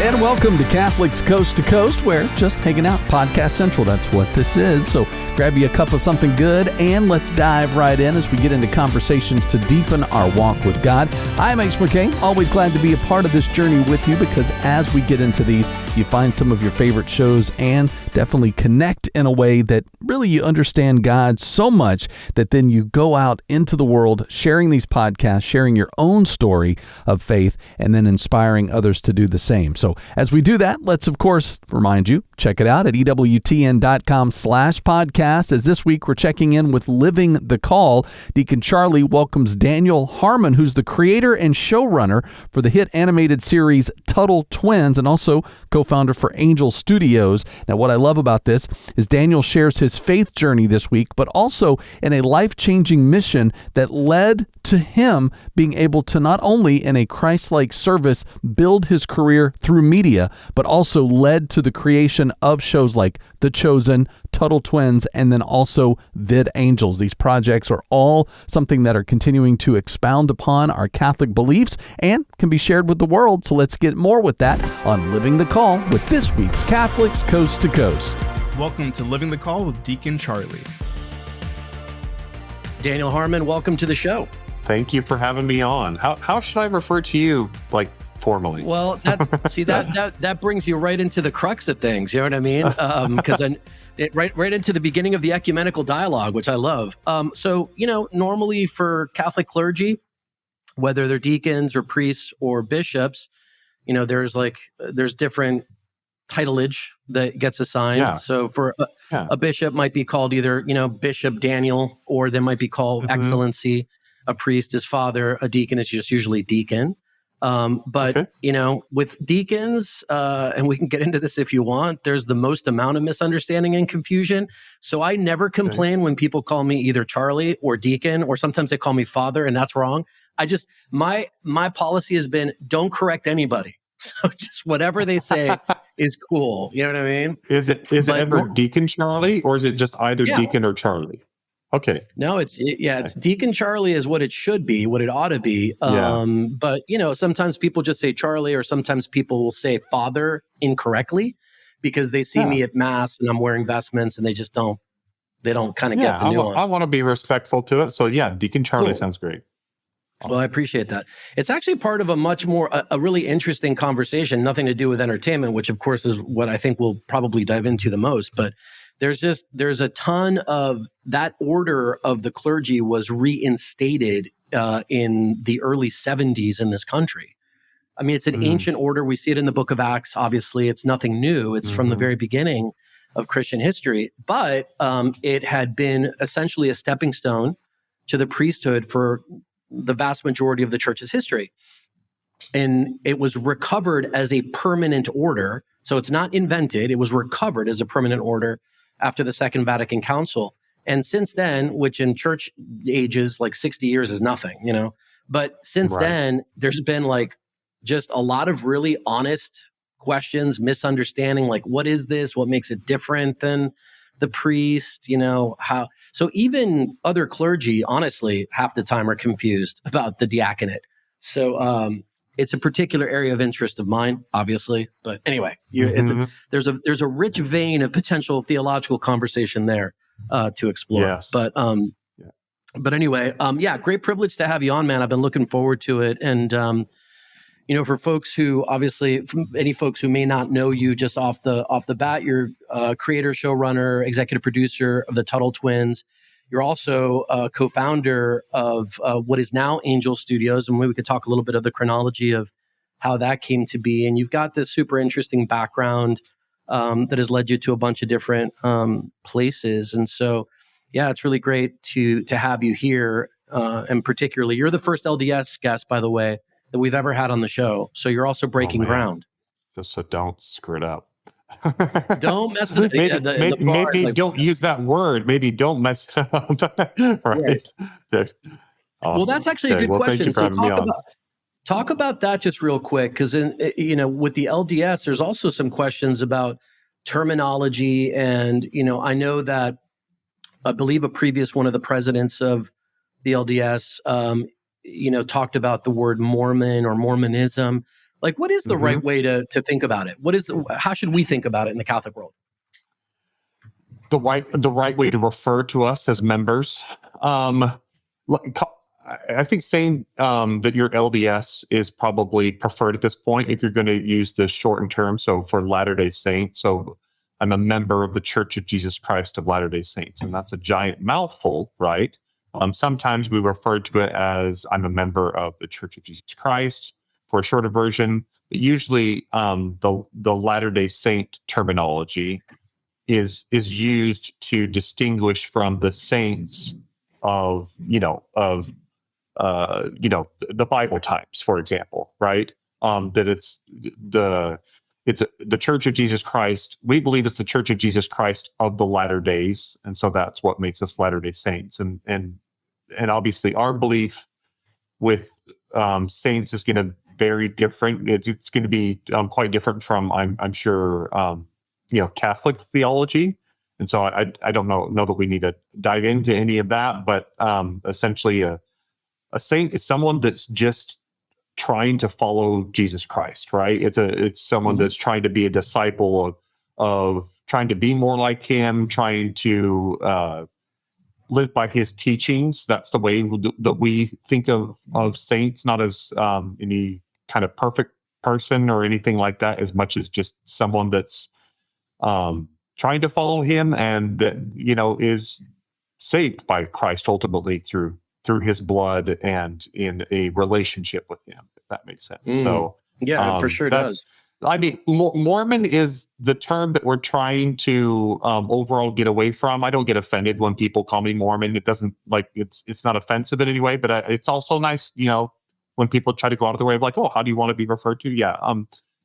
And welcome to Catholics Coast to Coast, where just hanging out, Podcast Central, that's what this is. So grab you a cup of something good and let's dive right in as we get into conversations to deepen our walk with God. I'm Ace McKay, always glad to be a part of this journey with you, because as we get into these, you find some of your favorite shows and definitely connect in a way that really you understand God so much that then you go out into the world sharing these podcasts, sharing your own story of faith, and then inspiring others to do the same. So as we do that, let's of course remind you, check it out at ewtn.com/podcast. As this week we're checking in with Living the Call. Deacon Charlie welcomes Daniel Harmon, who's the creator and showrunner for the hit animated series Tuttle Twins and also co-founder for Angel Studios. Now, what I love about this is Daniel shares his faith journey this week, but also in a life-changing mission that led to him being able to not only in a Christ-like service build his career through media, but also led to the creation of shows like The Chosen, Tuttle Twins, and then also Vid Angels. These projects are all something that are continuing to expound upon our Catholic beliefs and can be shared with the world. So let's get more with that on Living the Call with this week's Catholics Coast to Coast. Welcome to Living the Call with Deacon Charlie. Daniel Harmon, welcome to the show. Thank you for having me on. How should I refer to you, like, formally? Well, that brings you right into the crux of things. You know what I mean? Because right into the beginning of the ecumenical dialogue, which I love. So, normally for Catholic clergy, whether they're deacons or priests or bishops, there's different titleage that gets assigned. Yeah. So for a bishop might be called either, Bishop Daniel, or they might be called Excellency. A priest is father. A deacon is just usually deacon. But with deacons, and we can get into this if you want, there's the most amount of misunderstanding and confusion. So I never complain when people call me either Charlie or deacon, or sometimes they call me father, and that's wrong. My policy has been, don't correct anybody. So just whatever they say is cool. You know what I mean? Is it ever Deacon Charlie, or is it just either Deacon or Charlie? Okay. No, it's Deacon Charlie is what it should be, what it ought to be. But sometimes people just say Charlie, or sometimes people will say father incorrectly because they see me at mass and I'm wearing vestments and they don't kind of get the nuance. I want to be respectful to it. So Deacon Charlie sounds great. Well, I appreciate that. It's actually part of a much more, a really interesting conversation, nothing to do with entertainment, which of course is what I think we'll probably dive into the most. But there's a ton of that order of the clergy was reinstated in the early 70s in this country. I mean, it's an ancient order. We see it in the book of Acts. Obviously, it's nothing new. It's from the very beginning of Christian history. But it had been essentially a stepping stone to the priesthood for the vast majority of the church's history. And it was recovered as a permanent order. So it's not invented. It was recovered as a permanent order after the Second Vatican Council. And since then, which in church ages, like 60 years is nothing, but since then, there's been just a lot of really honest questions, misunderstanding, like, what is this? What makes it different than the priest? How? So even other clergy, honestly, half the time are confused about the diaconate. So it's a particular area of interest of mine, obviously. But anyway, there's a rich vein of potential theological conversation there to explore. Yes. But anyway, great privilege to have you on, man. I've been looking forward to it. And for folks who any folks who may not know you just off the bat, you're creator, showrunner, executive producer of the Tuttle Twins. You're also a co-founder of what is now Angel Studios, and maybe we could talk a little bit of the chronology of how that came to be. And you've got this super interesting background that has led you to a bunch of different places. And so, it's really great to have you here. And particularly, you're the first LDS guest, by the way, that we've ever had on the show. So you're also breaking ground. So don't screw it up. Don't mess it up. Maybe don't use that word. Maybe don't mess it up. Right. Awesome. Well, that's actually a good question. So talk about that just real quick, because with the LDS, there's also some questions about terminology, and I know that I believe a previous one of the presidents of the LDS, talked about the word Mormon or Mormonism. Like, what is the right way to think about it? How should we think about it in the Catholic world? The right way to refer to us as members. I think saying that you're LDS is probably preferred at this point if you're going to use the shortened term. So for Latter-day Saints, so I'm a member of the Church of Jesus Christ of Latter-day Saints, and that's a giant mouthful, right? Sometimes we refer to it as I'm a member of the Church of Jesus Christ for a shorter version. But usually, the Latter-day Saint terminology is used to distinguish from the saints of the Bible times, for example, right? That it's the Church of Jesus Christ. We believe it's the Church of Jesus Christ of the latter days, and so that's what makes us Latter-day Saints. And obviously, our belief with saints is going to vary different. It's going to be quite different from I'm sure Catholic theology. And so I don't know that we need to dive into any of that, but essentially a saint is someone that's just trying to follow Jesus Christ, right? It's someone that's trying to be a disciple of trying to be more like him, trying to live by his teachings. That's the way that we think of saints, not as any kind of perfect person or anything like that, as much as just someone that's trying to follow him and that is saved by Christ ultimately through his blood and in a relationship with him, if that makes sense. So yeah, for sure does. I mean, Mormon is the term that we're trying to overall get away from. I don't get offended when people call me Mormon. It doesn't it's not offensive in any way, but it's also nice, when people try to go out of their way of like, oh, how do you want to be referred to? Yeah,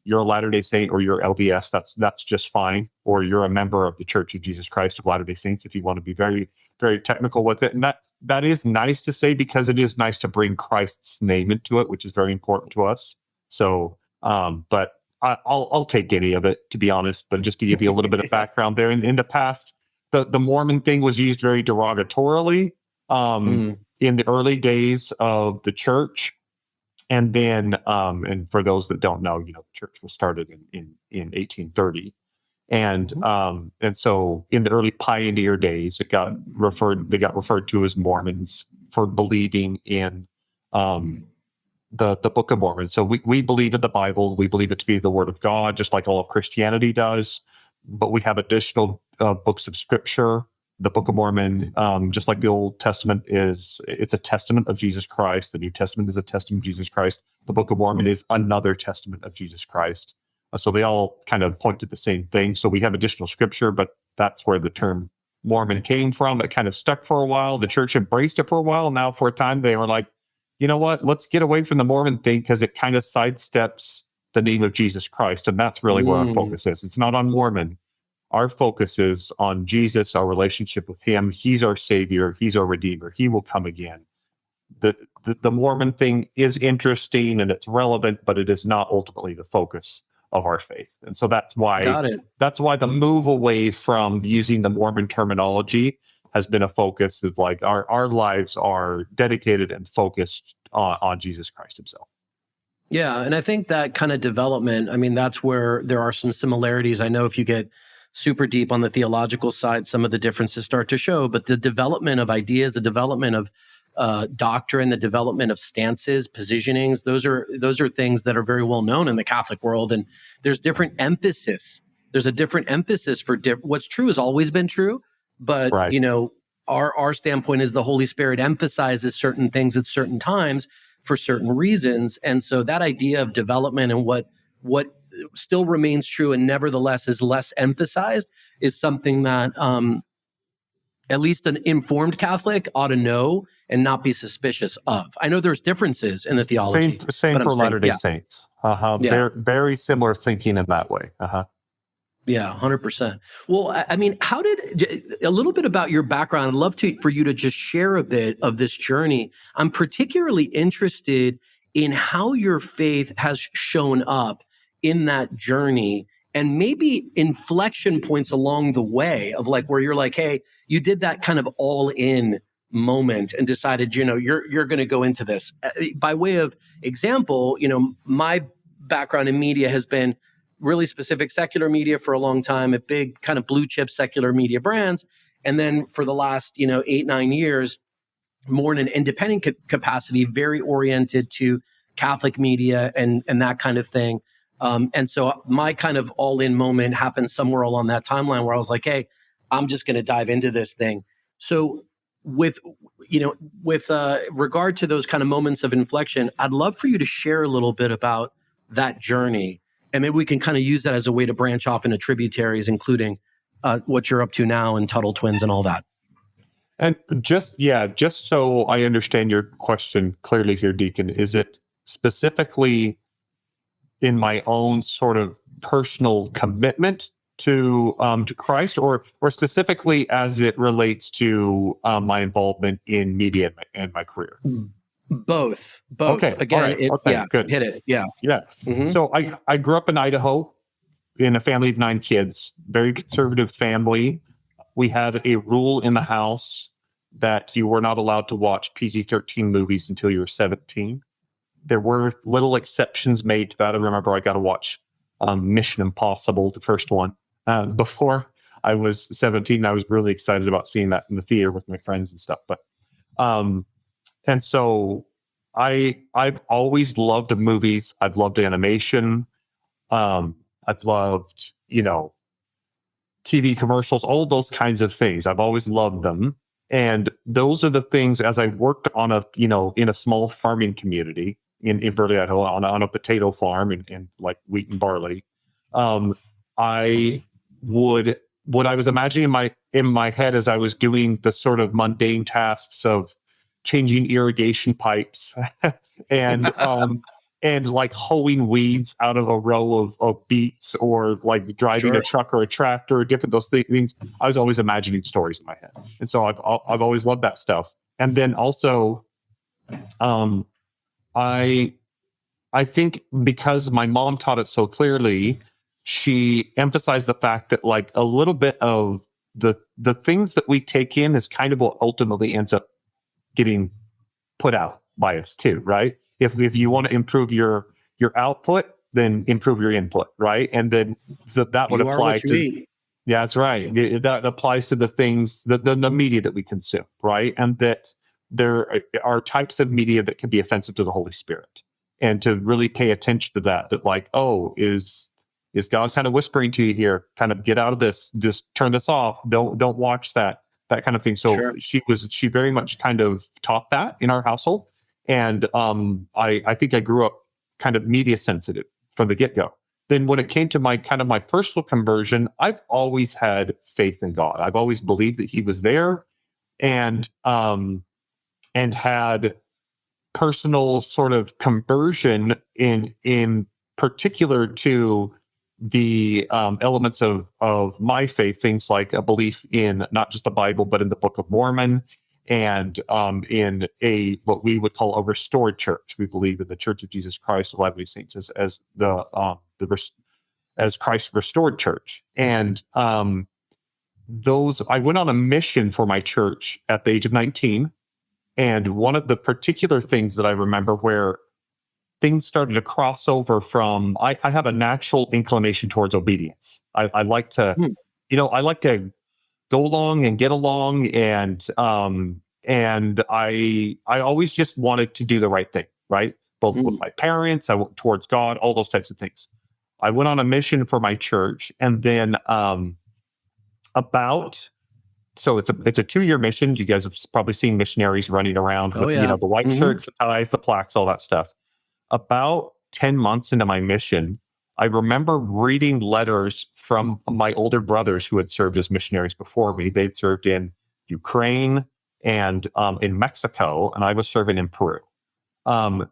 you're a Latter-day Saint or you're LDS. That's just fine. Or you're a member of the Church of Jesus Christ of Latter-day Saints if you want to be very, very technical with it. And that is nice to say because it is nice to bring Christ's name into it, which is very important to us. So, but I'll take any of it, to be honest. But just to give you a little bit of background there, in the past, the Mormon thing was used very derogatorily in the early days of the church. And then, and for those that don't know, the church was started in 1830. And so in the early pioneer days, they got referred to as Mormons for believing in the Book of Mormon. So we believe in the Bible. We believe it to be the Word of God, just like all of Christianity does. But we have additional books of Scripture. The Book of Mormon, just like the Old Testament it's a testament of Jesus Christ. The New Testament is a testament of Jesus Christ. The Book of Mormon is another testament of Jesus Christ. So they all kind of point to the same thing. So we have additional Scripture, but that's where the term Mormon came from. It kind of stuck for a while. The church embraced it for a while. Now for a time, they were like, you know what? Let's get away from the Mormon thing because it kind of sidesteps the name of Jesus Christ. And that's really where our focus is. It's not on Mormon. Our focus is on Jesus, our relationship with him. He's our Savior. He's our Redeemer. He will come again. The Mormon thing is interesting and it's relevant, but it is not ultimately the focus of our faith. And so that's why the move away from using the Mormon terminology has been a focus of like our lives are dedicated and focused on Jesus Christ himself. Yeah. And I think that kind of development, that's where there are some similarities. I know if you get super deep on the theological side, some of the differences start to show, but the development of ideas, the development of doctrine, the development of stances, positionings, those are things that are very well known in the Catholic world. And there's different emphasis. There's a different emphasis for what's true has always been true, but right. Our standpoint is the Holy Spirit emphasizes certain things at certain times for certain reasons. And so that idea of development and what still remains true and nevertheless is less emphasized is something that at least an informed Catholic ought to know and not be suspicious of. I know there's differences in the theology. Same for Latter-day Saints. They're very similar thinking in that way. Yeah, 100%. Well, how did a little bit about your background? I'd love for you to just share a bit of this journey. I'm particularly interested in how your faith has shown up in that journey and maybe inflection points along the way of like where you're like, hey, you did that kind of all in moment and decided, you're going to go into this. By way of example, my background in media has been really specific secular media for a long time, at big kind of blue chip secular media brands. And then for the last, 8-9 years, more in an independent capacity, very oriented to Catholic media and that kind of thing. And so my kind of all-in moment happened somewhere along that timeline where I was like, hey, I'm just going to dive into this thing. So with regard to those kind of moments of inflection, I'd love for you to share a little bit about that journey. And maybe we can kind of use that as a way to branch off into tributaries, including what you're up to now and Tuttle Twins and all that. And just so I understand your question clearly here, Deacon, is it specifically in my own sort of personal commitment to Christ, or specifically as it relates to my involvement in media and my career? Both. Okay. Again, right. Good. Hit it. Yeah. Yeah. Mm-hmm. So I grew up in Idaho in a family of 9 kids, very conservative family. We had a rule in the house that you were not allowed to watch PG-13 movies until you were 17. There were little exceptions made to that. I remember I got to watch Mission Impossible, the first one, before I was 17. I was really excited about seeing that in the theater with my friends and stuff. But and so I've always loved movies. I've loved animation. I've loved, TV commercials, all those kinds of things. I've always loved them. And those are the things, as I worked on in a small farming community in Burley, Idaho, on a potato farm and like wheat and barley. I would, what I was imagining in my head as I was doing the sort of mundane tasks of changing irrigation pipes and like hoeing weeds out of a row of beets, or like driving a truck or a tractor, different those things. I was always imagining stories in my head, and so I've always loved that stuff. And then also, I think because my mom taught it so clearly, she emphasized the fact that like a little bit of the things that we take in is kind of what ultimately ends up getting put out by us too, right? If you want to improve your output, then improve your input, right? And then so that would apply to eat. Yeah, that's right. That applies to the things the media that we consume, right? And that there are types of media that can be offensive to the Holy Spirit, and to really pay attention to that. That like, oh, is God kind of whispering to you here? Kind of get out of this. Just turn this off. Don't watch that kind of thing. So she very much kind of taught that in our household. And I think I grew up kind of media sensitive from the get-go. Then when it came to my personal conversion, I've always had faith in God. I've always believed that He was there, and had personal sort of conversion in particular to the elements of my faith, things like a belief in not just the Bible, but in the Book of Mormon, and in what we would call a restored church. We believe in the Church of Jesus Christ of Latter-day Saints as Christ's restored church. And I went on a mission for my church at the age of 19. And one of the particular things that I remember where things started to cross over from, I have a natural inclination towards obedience. I like to, I like to go along and get along, and I always just wanted to do the right thing, right? Both with my parents, towards God, all those types of things. I went on a mission for my church, and then so it's a 2-year mission. You guys have probably seen missionaries running around with the white shirts, the ties, the plaques, all that stuff. About 10 months into my mission, I remember reading letters from my older brothers who had served as missionaries before me. They'd served in Ukraine and in Mexico, and I was serving in Peru. And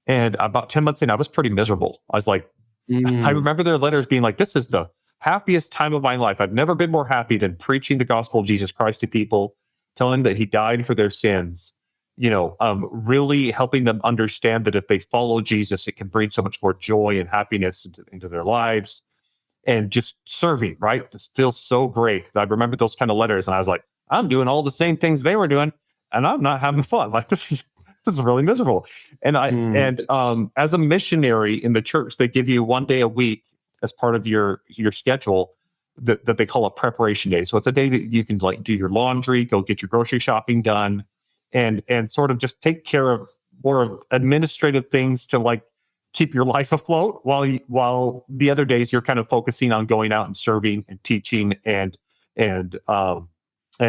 about 10 months in, I was pretty miserable. I was like, I remember their letters being like, this is the happiest time of my life. I've never been more happy than preaching the gospel of Jesus Christ to people, telling them that He died for their sins. Really helping them understand that if they follow Jesus, it can bring so much more joy and happiness into their lives, and just serving, right? This feels so great. I remember those kind of letters, and I was like, I'm doing all the same things they were doing, and I'm not having fun. Like, this this is really miserable. And as a missionary in the church, they give you 1 day a week as part of your schedule that they call a preparation day. So it's a day that you can like do your laundry, go get your grocery shopping done, and sort of just take care of more administrative things to like keep your life afloat, while the other days you're kind of focusing on going out and serving and teaching and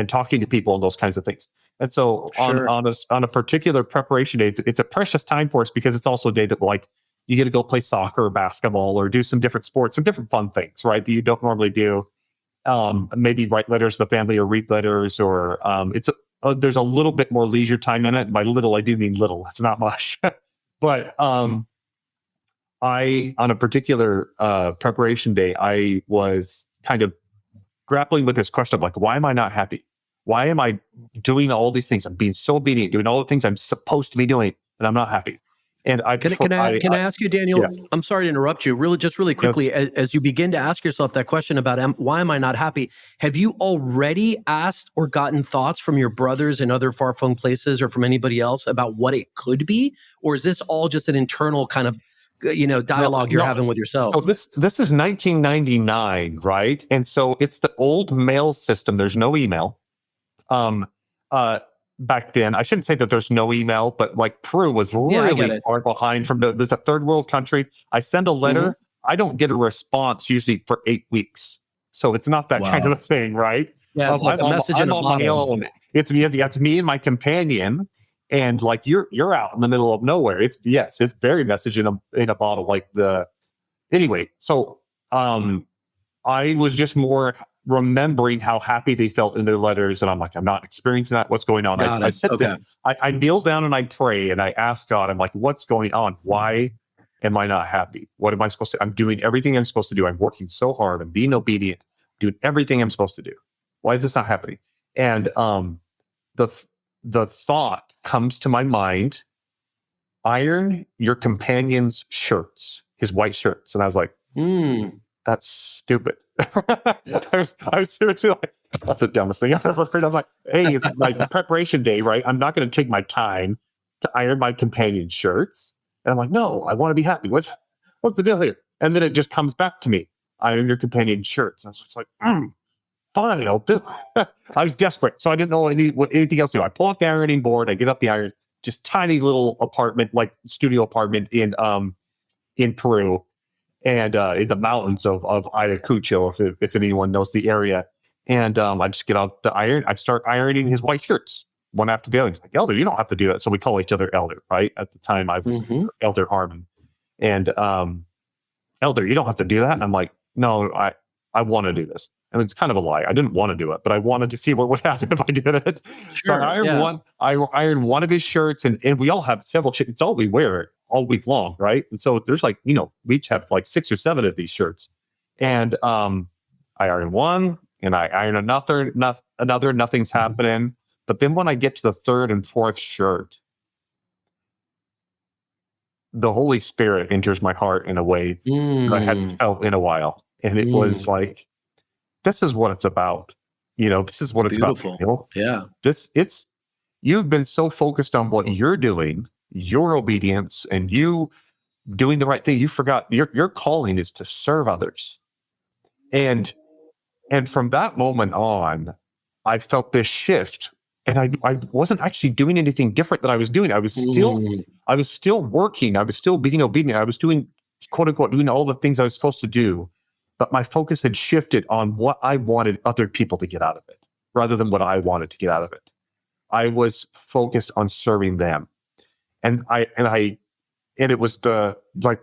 talking to people and those kinds of things. And so on a particular preparation day, it's a precious time for us because it's also a day that like you get to go play soccer or basketball or do some different sports, some different fun things, right, that you don't normally do. Maybe write letters to the family or read letters, or there's a little bit more leisure time in it. By little, I do mean little. It's not much. But on a particular preparation day, I was kind of grappling with this question of like, why am I not happy? Why am I doing all these things? I'm being so obedient, doing all the things I'm supposed to be doing, and I'm not happy. And Can I ask you, Daniel? Yes. I'm sorry to interrupt you. Really quickly, Yes. as you begin to ask yourself that question about why am I not happy? Have you already asked or gotten thoughts from your brothers in other far-flung places or from anybody else about what it could be, or is this all just an internal kind of dialogue you're having with yourself? So this is 1999, right? And so it's the old mail system. There's no email. Back then, I shouldn't say that there's no email, but like Peru was really far behind from there's a third world country. I send a letter, I don't get a response usually for 8 weeks. So it's not that kind of a thing, right? Yeah, it's like a message in a bottle. My own. It's me and my companion, and like you're out in the middle of nowhere. It's very message in a bottle, like anyway. So I was just more remembering how happy they felt in their letters, and I'm like, I'm not experiencing that. What's going on? I sit down, I kneel down and I pray and I ask God, I'm like, what's going on? Why am I not happy? What am I supposed to? I'm doing everything I'm supposed to do. I'm working so hard. I'm being obedient, doing everything I'm supposed to do. Why is this not happening? And the thought comes to my mind: iron your companion's shirts, his white shirts. And I was like, that's stupid. I was seriously like, that's the dumbest thing I've ever heard. I'm like, hey, it's like preparation day, right? I'm not going to take my time to iron my companion's shirts. And I'm like, no, I want to be happy. What's the deal here? And then it just comes back to me: iron your companion's shirts. And I was just like, fine, I'll do it. I was desperate, so I didn't know anything else to do. I pull out the ironing board, I get up the iron, just tiny little apartment, like studio apartment in Peru. And in the mountains of Ayacucho, if anyone knows the area. And I just get out the iron. I start ironing his white shirts one after the other. He's like, Elder, you don't have to do that. So we call each other Elder, right? At the time, I was Elder Harmon. And Elder, you don't have to do that. And I'm like, no, I want to do this. And it's kind of a lie. I didn't want to do it, but I wanted to see what would happen if I did it. Sure, so I ironed one of his shirts, and we all have several. It's all we wear all week long, right? And so there's like, we each have like 6 or 7 of these shirts. And I iron one, and I iron another, nothing's happening. But then when I get to the 3rd and 4th shirt, the Holy Spirit enters my heart in a way that I hadn't felt in a while. And it was like, this is what it's about. This is what it's beautiful. About. Yeah. You've been so focused on what you're doing, your obedience, and you doing the right thing. You forgot your calling is to serve others. And from that moment on, I felt this shift, and I wasn't actually doing anything different that I was doing. I was still working. I was still being obedient. I was doing, quote unquote, doing all the things I was supposed to do. But my focus had shifted on what I wanted other people to get out of it, rather than what I wanted to get out of it. I was focused on serving them. And it was the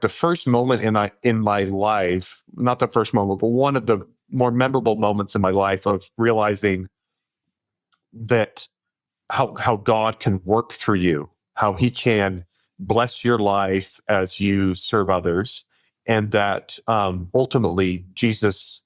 first moment in my life, not the first moment, but one of the more memorable moments in my life of realizing that how God can work through you, how he can bless your life as you serve others. And that ultimately Jesus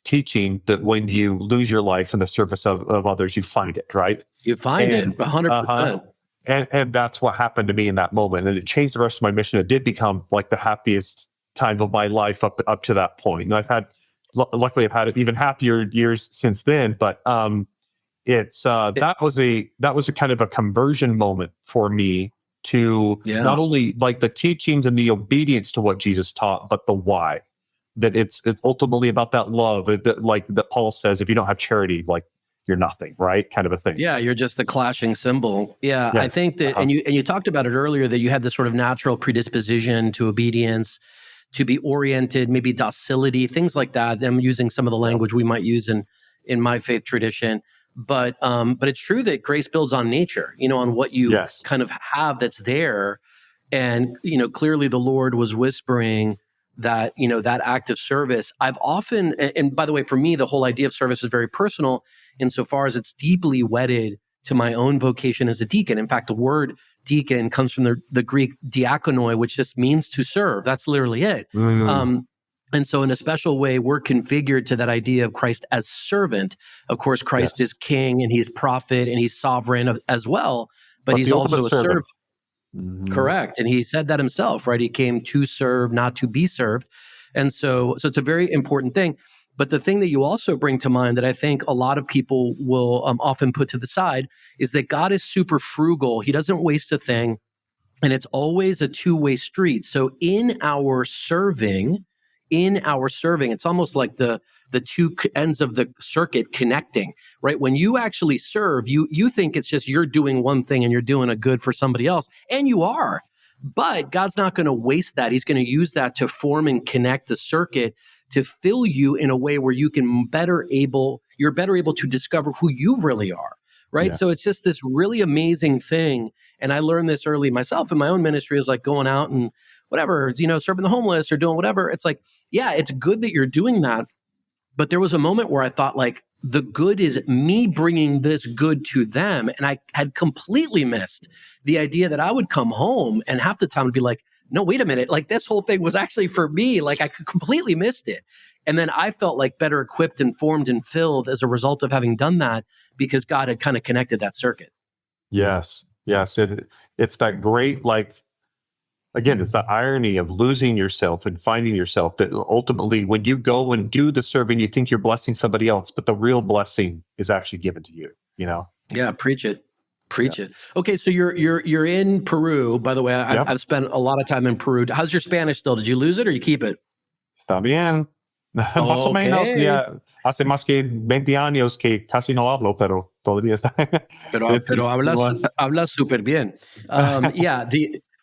teaching that when you lose your life in the service of others, you find it, right? You find it 100%. And that's what happened to me in that moment. And it changed the rest of my mission. It did become like the happiest time of my life up to that point. And luckily I've had even happier years since then, but that was a kind of a conversion moment for me to not only like the teachings and the obedience to what Jesus taught, but the why. That it's ultimately about that love, that Paul says, if you don't have charity, like you're nothing, right? Kind of a thing. Yeah, you're just the clashing cymbal. Yeah, Yes. I think that, and you talked about it earlier, that you had this sort of natural predisposition to obedience, to be oriented, maybe docility, things like that. I'm using some of the language we might use in my faith tradition. But it's true that grace builds on nature, on what you kind of have that's there. And, clearly the Lord was whispering that, that act of service. I've often, and by the way, for me, the whole idea of service is very personal insofar as it's deeply wedded to my own vocation as a deacon. In fact, the word deacon comes from the Greek diakonoi, which just means to serve. That's literally it. And so in a special way, we're configured to that idea of Christ as servant. Of course, Christ is king and he's prophet and he's sovereign as well, but he's also a servant. Correct. And he said that himself, right? He came to serve, not to be served. And so it's a very important thing. But the thing that you also bring to mind that I think a lot of people will often put to the side is that God is super frugal. He doesn't waste a thing. And it's always a two-way street. So in our serving, it's almost like the two ends of the circuit connecting, right? When you actually serve, you think it's just you're doing one thing and you're doing a good for somebody else, and you are. But God's not going to waste that. He's going to use that to form and connect the circuit to fill you in a way where you're better able to discover who you really are, right? Yes. So it's just this really amazing thing. And I learned this early myself in my own ministry, is like going out and whatever, serving the homeless or doing whatever. It's like, yeah, it's good that you're doing that. But there was a moment where I thought, like, the good is me bringing this good to them. And I had completely missed the idea that I would come home and half the time would be like, no, wait a minute. Like, this whole thing was actually for me. Like, I completely missed it. And then I felt like better equipped and formed and filled as a result of having done that, because God had kind of connected that circuit. Yes. It's that great, like, again, it's the irony of losing yourself and finding yourself, that ultimately when you go and do the serving, you think you're blessing somebody else, but the real blessing is actually given to you, Yeah, preach it. Okay, so you're in Peru, by the way. I've spent a lot of time in Peru. How's your Spanish still? Did you lose it or you keep it? Está bien. Más o menos, ya. Hace más que 20 años que casi no hablo, pero todavía está. Pero hablas súper bien.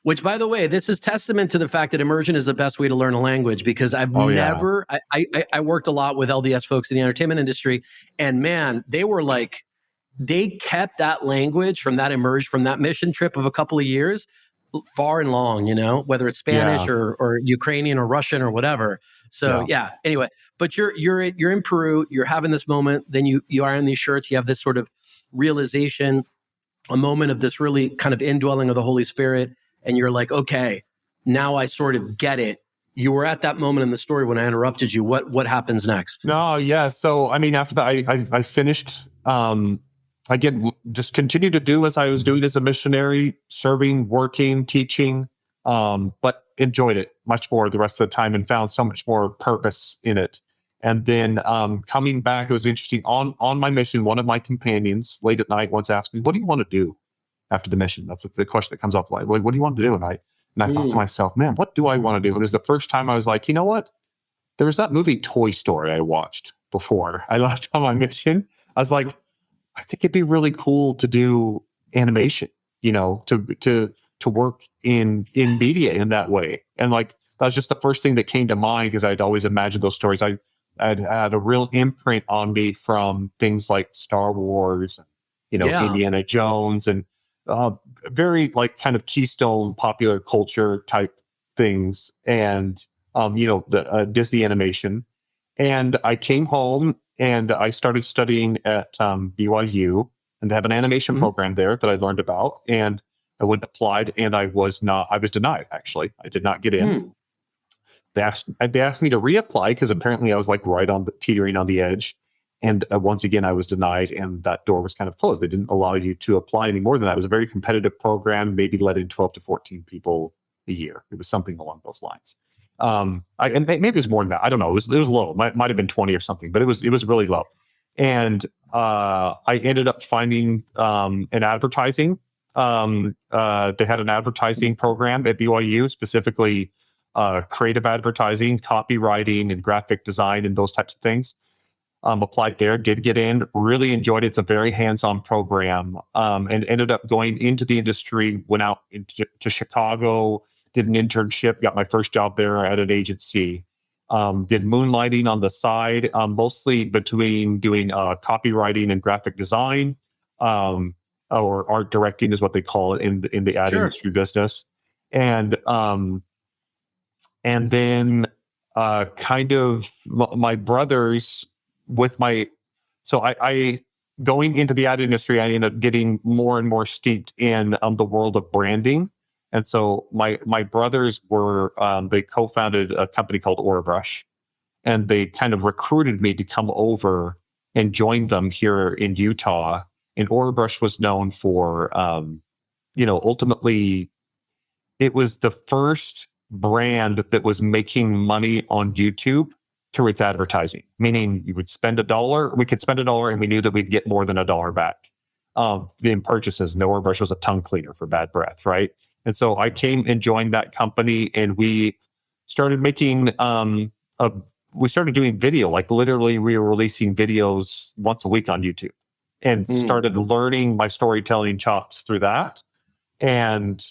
Which, by the way, this is testament to the fact that immersion is the best way to learn a language, because I worked a lot with LDS folks in the entertainment industry, and man, they kept that language from that mission trip of a couple of years far and long, whether it's Spanish or Ukrainian or Russian or whatever. So anyway, but you're in Peru, you're having this moment, then you are in these shirts, you have this sort of realization, a moment of this really kind of indwelling of the Holy Spirit. And you're like, okay, now I sort of get it. You were at that moment in the story when I interrupted you. What happens next? No, yeah. So, I mean, after that, I finished, again, just continued to do as I was doing as a missionary, serving, working, teaching, but enjoyed it much more the rest of the time and found so much more purpose in it. And then coming back, it was interesting. On my mission, one of my companions late at night once asked me, what do you want to do after the mission? That's the question that comes up. Like, what do you want to do? And I thought to myself, man, what do I want to do? And it was the first time I was like, you know what? There was that movie Toy Story I watched before I left on my mission. I was like, I think it'd be really cool to do animation, to work in media in that way. And like, that was just the first thing that came to mind, because I'd always imagined those stories. I'd had a real imprint on me from things like Star Wars, Indiana Jones, and very like kind of keystone popular culture type things, and the Disney animation. And I came home and I started studying at BYU, and they have an animation program there that I learned about, and I went applied, and I was denied. Actually, I did not get in. They asked me to reapply, because apparently I was like teetering on the edge. And once again, I was denied, and that door was kind of closed. They didn't allow you to apply any more than that. It was a very competitive program, maybe let in 12 to 14 people a year. It was something along those lines. And maybe it was more than that. I don't know. It was low. Might have been 20 or something, but it was really low. And I ended up finding an advertising They had an advertising program at BYU, specifically creative advertising, copywriting, and graphic design, and those types of things. Applied there, did get in, really enjoyed it. It's a very hands-on program, and ended up going into the industry, went out to Chicago, did an internship, got my first job there at an agency, did moonlighting on the side, mostly between doing copywriting and graphic design, or art directing is what they call it in the ad industry business. And then kind of my brothers with my, so I going into the ad industry, I ended up getting more and more steeped in the world of branding. And so my brothers were, they co-founded a company called Orabrush, and they kind of recruited me to come over and join them here in Utah. And Orabrush was known for, ultimately, it was the first brand that was making money on YouTube through its advertising, meaning you would spend $1, we could spend $1, and we knew that we'd get more than $1 back in purchases. And the Orabrush was a tongue cleaner for bad breath, right? And so I came and joined that company, and we started making, we started doing video, like literally we were releasing videos once a week on YouTube, and started learning my storytelling chops through that, and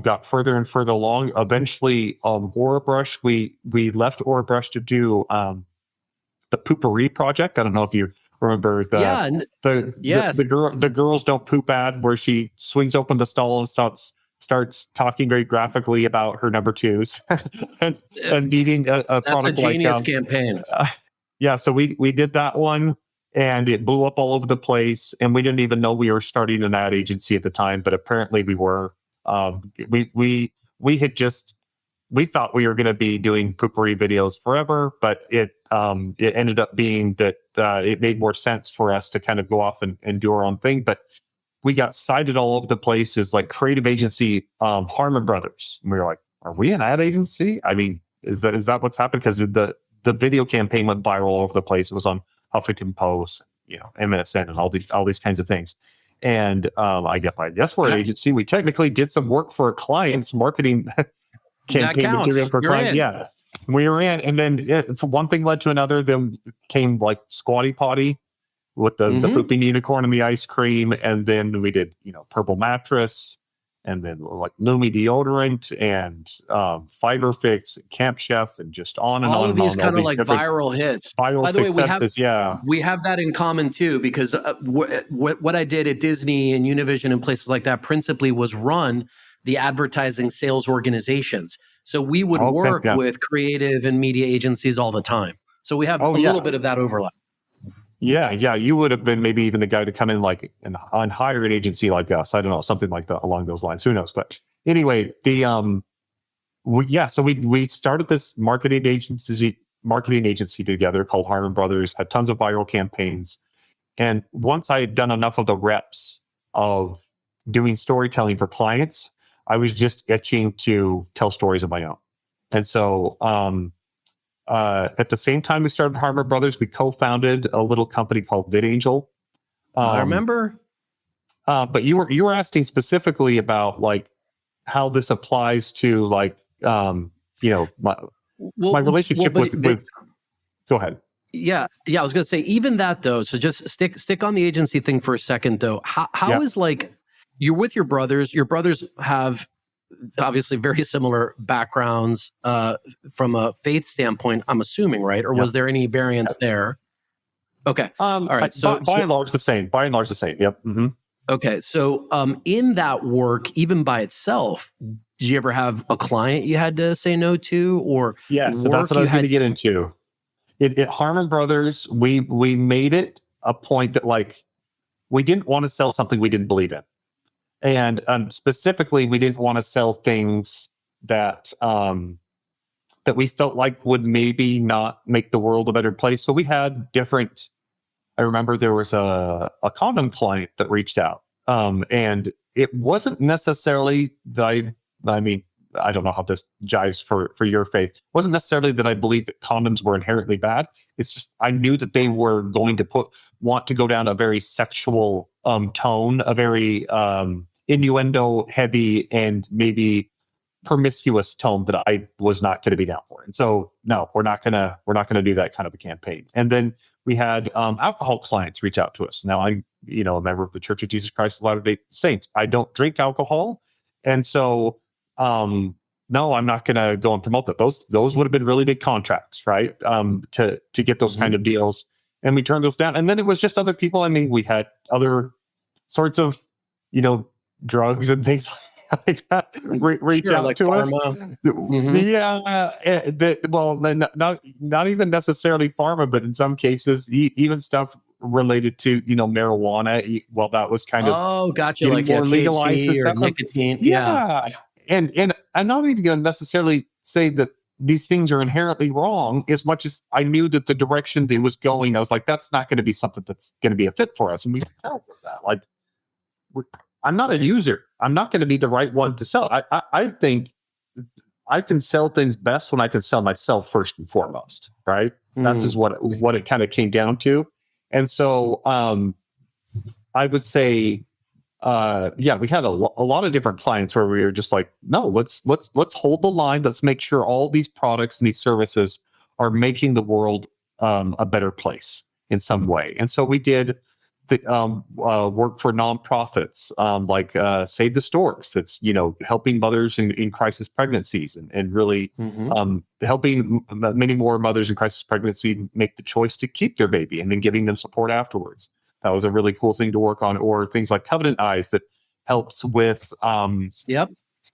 got further and further along. Eventually, Orabrush, we left Orabrush to do the Poopery project. I don't know if you remember the girls don't poop ad, where she swings open the stall and starts talking very graphically about her number twos and needing a That's product a genius like campaign. So we did that one, and it blew up all over the place. And we didn't even know we were starting an ad agency at the time, but apparently we were. We thought we were going to be doing poopery videos forever, but it ended up being that it made more sense for us to kind of go off and do our own thing. But we got cited all over the place as like creative agency, Harmon Brothers. And we were like, are we an ad agency? I mean, is that what's happened? Because the video campaign went viral all over the place. It was on Huffington Post, MSN, and all these kinds of things. And I guess we're an agency. We technically did some work for a client's marketing campaign material for a client. Yeah, we were in. And then one thing led to another. Then came like Squatty Potty with the pooping unicorn and the ice cream. And then we did, Purple Mattress, and then like Lumi deodorant, and Fiber Fix, Camp Chef, and just on and all on. Of these kind of like different viral hits. Viral By the way, successes, we have that in common too, because what I did at Disney and Univision and places like that principally was run the advertising sales organizations. So we would work with creative and media agencies all the time. So we have a little bit of that overlap. Yeah. You would have been maybe even the guy to come in like on hire an agency like us. I don't know, something like that along those lines. Who knows? But anyway, so we started this marketing agency together called Harmon Brothers. Had tons of viral campaigns, and once I had done enough of the reps of doing storytelling for clients, I was just itching to tell stories of my own. And so, at the same time we started Harmon Brothers, we co-founded a little company called VidAngel. I remember. But you were asking specifically about like how this applies to like my relationship with. Go ahead. Yeah. I was going to say even that though. So just stick on the agency thing for a second though. How is like you're with your brothers? Your brothers have obviously very similar backgrounds from a faith standpoint, I'm assuming, right? Or was there any variance there? Okay. All right. So by and large the same. Yep. Mm-hmm. Okay. So in that work, even by itself, did you ever have a client you had to say no to, or so that's what I was going to get into. At Harmon Brothers, we made it a point that like we didn't want to sell something we didn't believe in. And specifically, we didn't want to sell things that that we felt like would maybe not make the world a better place. So we had different. I remember there was a condom client that reached out, and it wasn't necessarily that I don't know how this jives for your faith. It wasn't necessarily that I believed that condoms were inherently bad. It's just I knew that they were going to want to go down a very sexual tone, a very innuendo heavy and maybe promiscuous tone that I was not going to be down for. And so, no, we're not gonna do that kind of a campaign. And then we had alcohol clients reach out to us. Now I'm, a member of the Church of Jesus Christ of Latter-day Saints. I don't drink alcohol, and so no, I'm not going to go and promote that. Those would have been really big contracts, right? To get those kind of deals, and we turned those down. And then it was just other people. I mean, we had other sorts of, drugs and things like that reach out like to pharma. Yeah, not even necessarily pharma, but in some cases, even stuff related to marijuana. Well, that was kind of gotcha, like more legalized THC or stuff. nicotine. Yeah. And I'm not even going to necessarily say that these things are inherently wrong, as much as I knew that the direction they was going, I was like, that's not going to be something that's going to be a fit for us. And we tell that, like, I'm not a user. I'm not going to be the right one to sell. I think I can sell things best when I can sell myself first and foremost, right? That's is what it kind of came down to. And so I would say, we had a lot of different clients where we were just like, no, let's hold the line. Let's make sure all these products and these services are making the world a better place in some way. And so we did the work for nonprofits like Save the Storks, that's helping mothers in crisis pregnancies and really helping many more mothers in crisis pregnancy make the choice to keep their baby and then giving them support afterwards. That was a really cool thing to work on. Or things like Covenant Eyes that helps with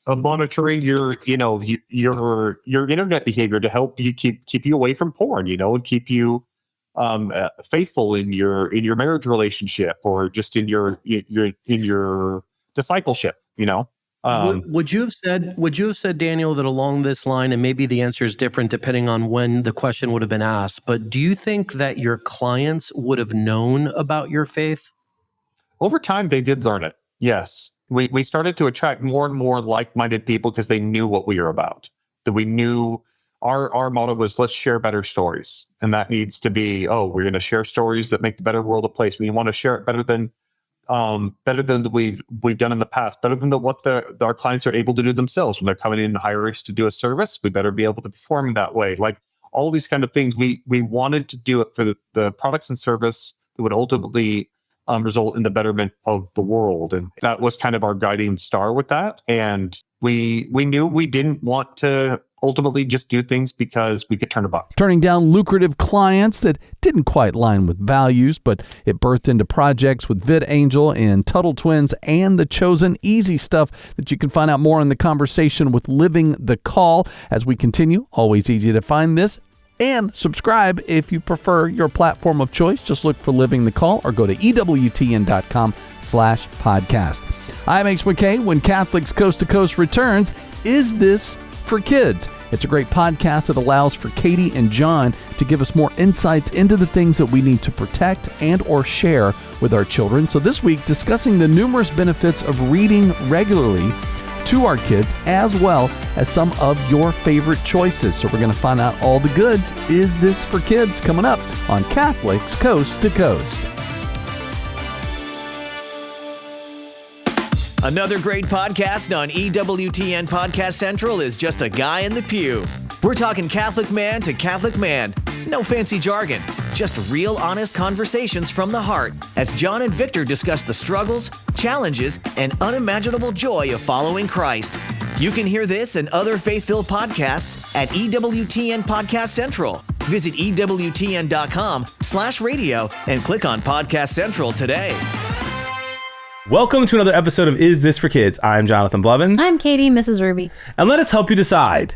monitoring your internet behavior to help you keep you away from porn, and keep you faithful in your marriage relationship, or just in your discipleship. Would you have said, Daniel, that along this line, and maybe the answer is different depending on when the question would have been asked, but do you think that your clients would have known about your faith? Over time, they did learn it. Yes. We started to attract more and more like-minded people because they knew what we were about. That we knew our motto was, let's share better stories. And that needs to be, we're going to share stories that make the better world a place. We want to share it better than we've done in the past, better than what our clients are able to do themselves when they're coming in and hire us to do a service. We better be able to perform that way. Like all these kind of things, we wanted to do it for the products and service that would ultimately result in the betterment of the world. And that was kind of our guiding star with that. And we knew we didn't want to ultimately just do things because we could turn a buck. Turning down lucrative clients that didn't quite line with values, but it birthed into projects with VidAngel and Tuttle Twins and The Chosen. Easy stuff that you can find out more in the conversation with Living the Call. As we continue, always easy to find this and subscribe if you prefer your platform of choice. Just look for Living the Call or go to EWTN.com/podcast. I'm Ace McKay. When Catholics Coast to Coast returns, Is This for Kids? It's a great podcast that allows for Katie and John to give us more insights into the things that we need to protect and or share with our children. So this week, discussing the numerous benefits of reading regularly to our kids, as well as some of your favorite choices. So we're going to find out all the goods. Is This for Kids? Coming up on Catholics Coast to Coast. Another great podcast on EWTN Podcast Central is Just a Guy in the Pew. We're talking Catholic man to Catholic man. No fancy jargon, just real honest conversations from the heart as John and Victor discuss the struggles, challenges, and unimaginable joy of following Christ. You can hear this and other faith-filled podcasts at EWTN Podcast Central. Visit EWTN.com/radio and click on Podcast Central today. Welcome to another episode of Is This for Kids? I'm Jonathan Blevins. I'm Katie, Mrs. Ruby. And let us help you decide.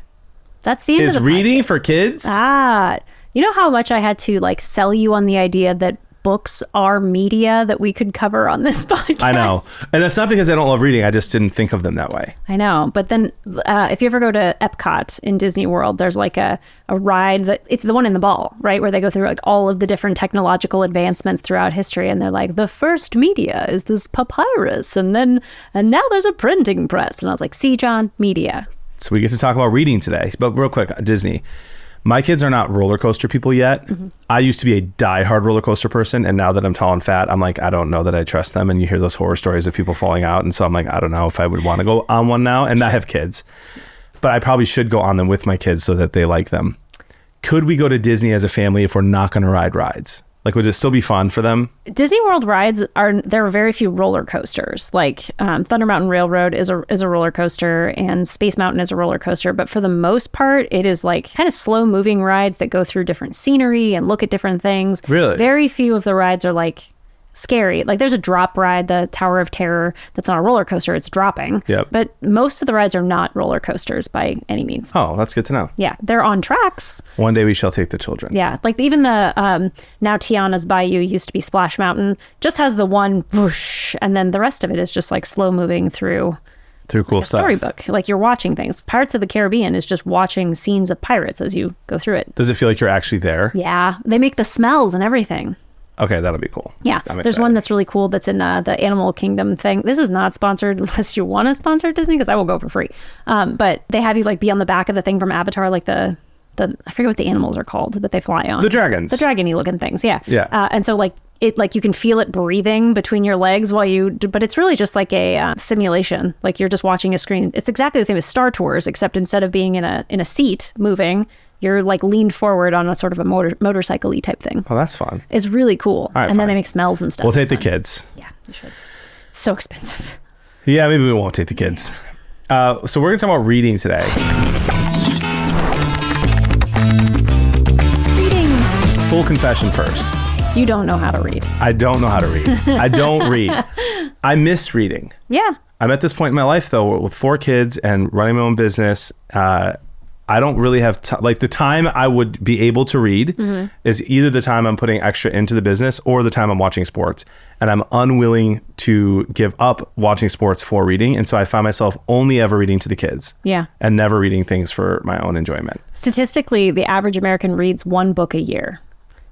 That's the end of the podcast. Is reading for kids? You know how much I had to sell you on the idea that books are media that we could cover on this podcast? I know. And that's not because I don't love reading. I just didn't think of them that way. I know. But then if you ever go to Epcot in Disney World, there's a ride that it's the one in the ball, right? Where they go through all of the different technological advancements throughout history. And they're like, the first media is this papyrus. And now there's a printing press. And I was like, see, John, media. So we get to talk about reading today. But real quick, Disney. My kids are not roller coaster people yet. I used to be a diehard roller coaster person, and now that I'm tall and fat, I'm like, I don't know that I trust them. And you hear those horror stories of people falling out, and so I'm like, I don't know if I would want to go on one now. And I have kids, but I probably should go on them with my kids so that they like them. Could we go to Disney as a family if we're not going to ride rides? Like, would it still be fun for them? Disney World rides there are very few roller coasters. Like Thunder Mountain Railroad is a roller coaster, and Space Mountain is a roller coaster. But for the most part, it is like kind of slow moving rides that go through different scenery and look at different things. Really? Very few of the rides are like scary. Like there's a drop ride, the Tower of Terror, that's not a roller coaster, it's dropping. Yep. But most of the rides are not roller coasters by any means. Oh, that's good to know. Yeah, they're on tracks. One day we shall take the children. Yeah, like even the now Tiana's Bayou used to be Splash Mountain, just has the one whoosh, and then the rest of it is just like slow moving through Cool like stuff. storybook. Like you're watching things. Pirates of the Caribbean is just watching scenes of pirates as you go through it. Does it feel like you're actually there? Yeah, they make the smells and everything. Okay, that'll be cool. Yeah, I'm there's excited. one that's really cool that's in the Animal Kingdom thing. This is not sponsored unless you want to sponsor Disney, because I will go for free. But they have you like be on the back of the thing from Avatar, like the I forget what the animals are called that they fly on. The dragons. The dragony looking things, yeah. Yeah. And so like it, like you can feel it breathing between your legs while you, but it's really just like a simulation. Like you're just watching a screen. It's exactly the same as Star Tours, except instead of being in a seat moving, you're like leaned forward on a sort of a motorcycle-y type thing. Oh, that's fun. It's really cool. All right, and then fine. they make smells and stuff. We'll take It's the fun. kids. Yeah, you should. It's so expensive. Yeah, maybe we won't take the kids. So we're going to talk about reading today. Reading. Full confession first. You don't know how to read. I don't know how to read. I don't read. I miss reading. Yeah. I'm at this point in my life, though, with 4 kids and running my own business. I don't really have like the time I would be able to read is either the time I'm putting extra into the business or the time I'm watching sports. And I'm unwilling to give up watching sports for reading. And so I find myself only ever reading to the kids. Yeah. And never reading things for my own enjoyment. Statistically, the average American reads 1 book a year.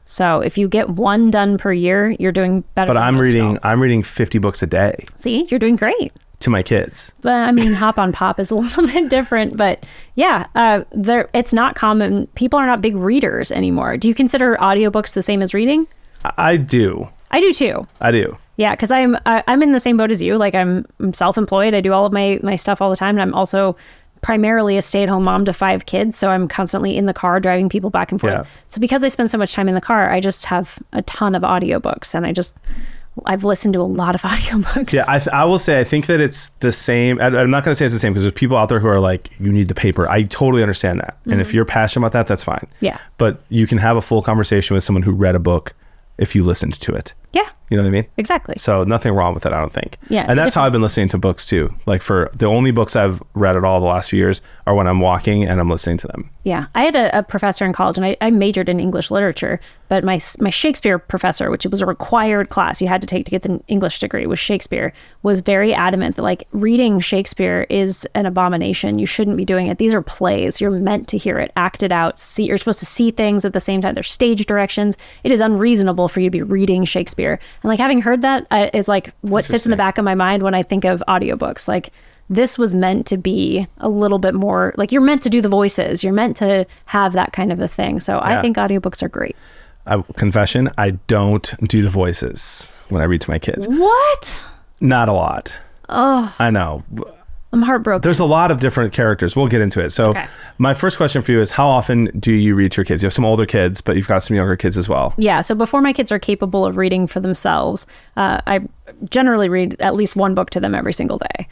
So if you get 1 done per year, you're doing better. But than I'm most reading adults. I'm reading 50 books a day See, you're doing great. to my kids. But I mean, Hop on Pop is a little bit different. But yeah, it's not common. People are not big readers anymore. Do you consider audiobooks the same as reading? I do. I do too. I do. Yeah, because I'm in the same boat as you. Like I'm self-employed. I do all of my stuff all the time, and I'm also primarily a stay-at-home mom to 5 kids. So I'm constantly in the car driving people back and forth. Yeah. So because I spend so much time in the car, I just have a ton of audiobooks, and I've listened to a lot of audiobooks. Yeah, I will say I think that it's the same. I'm not going to say it's the same because there's people out there who are like, you need the paper. I totally understand that. And if you're passionate about that, that's fine. Yeah. But you can have a full conversation with someone who read a book if you listened to it. Yeah. You know what I mean? Exactly. So nothing wrong with it, I don't think. Yeah, it's and a that's how I've been listening to books too. Like for the only books I've read at all the last few years are when I'm walking and I'm listening to them. Yeah. I had a professor in college, and I majored in English literature, but my Shakespeare professor, which was a required class you had to take to get the English degree, was Shakespeare, was very adamant that like reading Shakespeare is an abomination. You shouldn't be doing it. These are plays. You're meant to hear it acted out. You're supposed to see things at the same time. There's stage directions. It is unreasonable for you to be reading Shakespeare. And like having heard that is like what sits in the back of my mind when I think of audiobooks. Like this was meant to be a little bit more like you're meant to do the voices. You're meant to have that kind of a thing. So I think audiobooks are great. Confession, I don't do the voices when I read to my kids. What? Not a lot. Oh. I know. I'm heartbroken. There's a lot of different characters. We'll get into it. So my first question for you is how often do you read to your kids? You have some older kids, but you've got some younger kids as well. Yeah. So before my kids are capable of reading for themselves, I generally read at least 1 book to them every single day.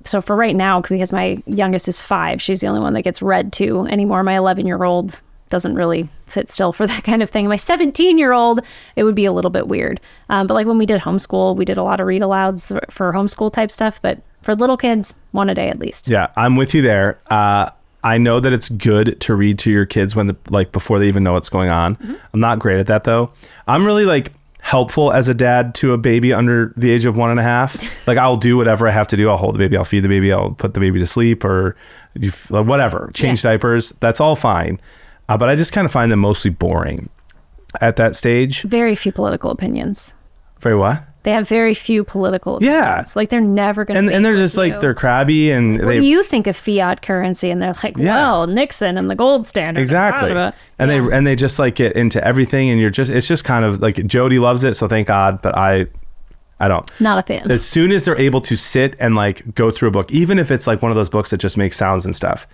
So for right now, because my youngest is 5, she's the only one that gets read to anymore. My 11-year-old doesn't really sit still for that kind of thing. My 17-year-old, it would be a little bit weird. But like when we did homeschool, we did a lot of read alouds for homeschool type stuff. But for little kids, 1 a day at least. Yeah, I'm with you there. I know that it's good to read to your kids when before they even know what's going on. I'm not great at that though. I'm really like helpful as a dad to a baby under the age of 1.5. Like I'll do whatever I have to do. I'll hold the baby, I'll feed the baby, I'll put the baby to sleep or whatever, change diapers. That's all fine. But I just kind of find them mostly boring at that stage. Very few political opinions. Very what? They have very few political Yeah. opinions. Like they're never going to. And they're just like, they're crabby and What do you think of fiat currency? And they're like, well, Nixon and the gold standard. Exactly. And they just like get into everything, and it's just kind of like Jody loves it. So thank God. But I don't. Not a fan. As soon as they're able to sit and like go through a book, even if it's like one of those books that just makes sounds and stuff,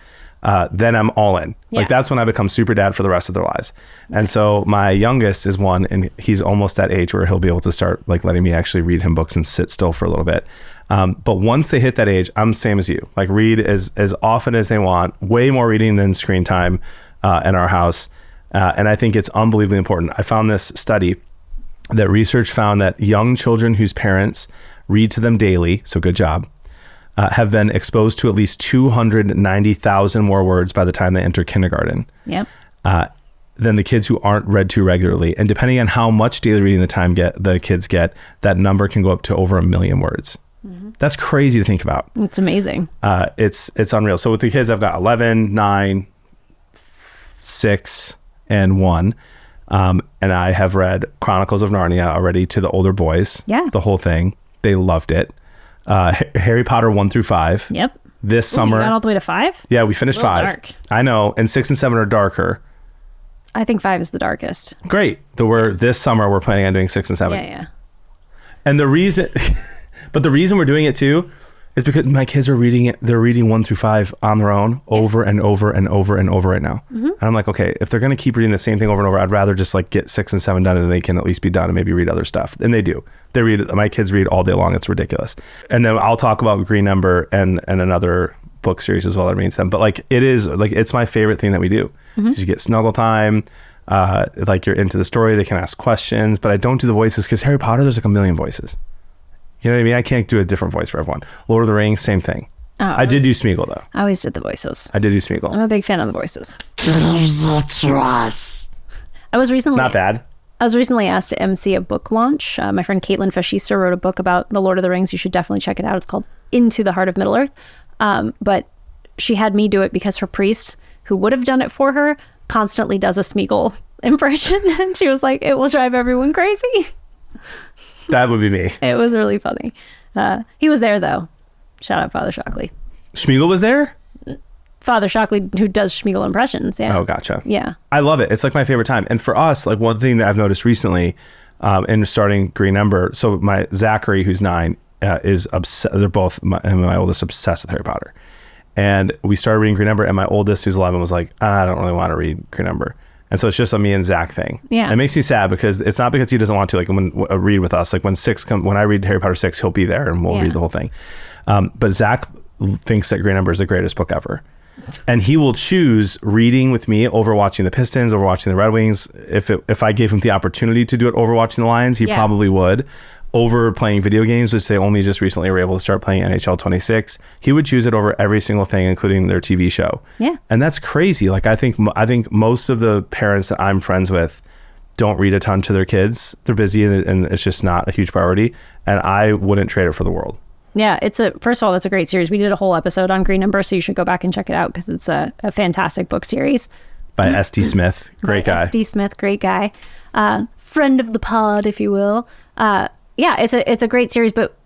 then I'm all in. Like that's when I become super dad for the rest of their lives. And so my youngest is 1, and he's almost that age where he'll be able to start like letting me actually read him books and sit still for a little bit. But once they hit that age, I'm the same as you. Like read as often as they want, way more reading than screen time in our house. And I think it's unbelievably important. I found this study that research found that young children whose parents read to them daily, so good job, have been exposed to at least 290,000 more words by the time they enter kindergarten. Yep. Than the kids who aren't read to regularly. And depending on how much daily reading the kids get, that number can go up to over 1 million words. Mm-hmm. That's crazy to think about. It's amazing. It's unreal. So with the kids, I've got 11, 9, 6, and 1. And I have read Chronicles of Narnia already to the older boys. Yeah. The whole thing. They loved it. Harry Potter 1 through 5. Yep. This summer. You got all the way to 5? Yeah, we finished 5. Dark. I know. And 6 and 7 are darker. I think 5 is the darkest. Great. This summer we're planning on doing 6 and 7. Yeah. And the reason, but the reason we're doing it too is because my kids are reading it. They're reading 1 through 5 on their own over and over and over and over right now. Mm-hmm. And I'm like, okay, if they're going to keep reading the same thing over and over, I'd rather just like get 6 and 7 done, and they can at least be done and maybe read other stuff. And they do. They read. My kids read all day long. It's ridiculous. And then I'll talk about Green Ember and another book series as well that reads them. But like it's my favorite thing that we do. Mm-hmm. You get snuggle time. Like you're into the story. They can ask questions, but I don't do the voices because Harry Potter, there's like 1 million voices. You know what I mean? I can't do a different voice for everyone. Lord of the Rings, same thing. I did do Smeagol though. I always did the voices. I did do Smeagol. I'm a big fan of the voices. Trust. I was recently not bad. I was recently asked to MC a book launch. My friend Caitlin Fascista wrote a book about the Lord of the Rings. You should definitely check it out. It's called Into the Heart of Middle Earth. But she had me do it because her priest, who would have done it for her, constantly does a Smeagol impression. And she was like, it will drive everyone crazy. That would be me. It was really funny. He was there, though. Shout out Father Shockley. Schmeagol was there? Father Shockley, who does Schmeagol impressions. Yeah. Oh, gotcha. Yeah. I love it. It's like my favorite time. And for us, like one thing that I've noticed recently in starting Green Ember, so my Zachary, who's 9, is obsessed. They're both, my oldest, obsessed with Harry Potter. And we started reading Green Ember, and my oldest, who's 11, was like, I don't really want to read Green Ember. And so it's just a me and Zach thing. Yeah. It makes me sad because it's not because he doesn't want to, like when read with us, like when I read Harry Potter 6, he'll be there and we'll read the whole thing. But Zach thinks that Green Ember is the greatest book ever. And he will choose reading with me over watching the Pistons, over watching the Red Wings. If I gave him the opportunity to do it over watching the Lions, he probably would. Over playing video games, which they only just recently were able to start playing NHL 26, he would choose it over every single thing, including their TV show. Yeah, and that's crazy. Like I think most of the parents that I'm friends with don't read a ton to their kids. They're busy, and it's just not a huge priority. And I wouldn't trade it for the world. Yeah, first of all, that's a great series. We did a whole episode on Green Ember, so you should go back and check it out because it's a fantastic book series. By S.D. Smith, great guy. S.D. Smith, great guy. Friend of the pod, if you will. Yeah, it's a great series, but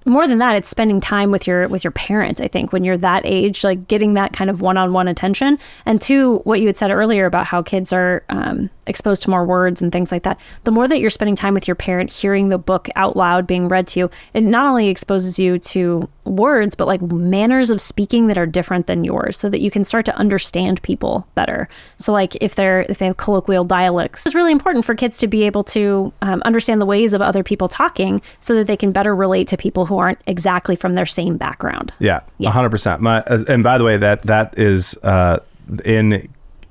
more than that, it's spending time with your parents, I think, when you're that age, like getting that kind of one-on-one attention. And two, what you had said earlier about how kids are exposed to more words and things like that. The more that you're spending time with your parent, hearing the book out loud being read to you, it not only exposes you to words, but like manners of speaking that are different than yours so that you can start to understand people better. So like if they have colloquial dialects, it's really important for kids to be able to understand the ways of other people talking so that they can better relate to people who aren't exactly from their same background. Yeah. 100%. And by the way, that is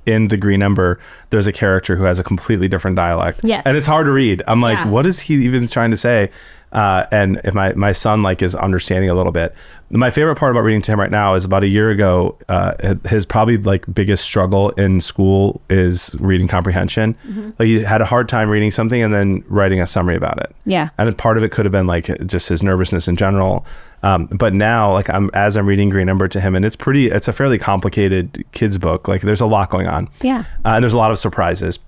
in the Green Ember, there's a character who has a completely different dialect. Yes. And it's hard to read. I'm like, what is he even trying to say? And if my son like is understanding a little bit. My favorite part about reading to him right now is about a year ago, his probably like biggest struggle in school is reading comprehension. Mm-hmm. Like he had a hard time reading something and then writing a summary about it. Yeah. And part of it could have been like just his nervousness in general. But now like as I'm reading Green Ember to him, and it's a fairly complicated kids book. Like there's a lot going on. Yeah. And there's a lot of surprises.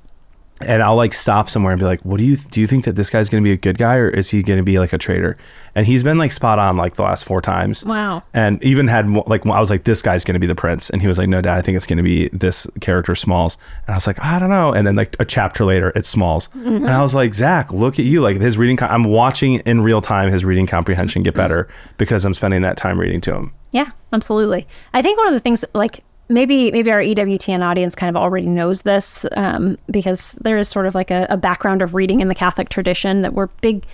And I'll like stop somewhere and be like, do you think that this guy's going to be a good guy or is he going to be like a traitor? And he's been like spot on like the last 4 times. Wow. And even had like, I was like, this guy's going to be the prince. And he was like, no, Dad, I think it's going to be this character Smalls. And I was like, I don't know. And then like a chapter later, it's Smalls. And I was like, Zach, look at you. Like his reading, I'm watching in real time his reading comprehension get better because I'm spending that time reading to him. Yeah, absolutely. I think one of the things like, maybe our EWTN audience kind of already knows this because there is sort of like a background of reading in the Catholic tradition that we're big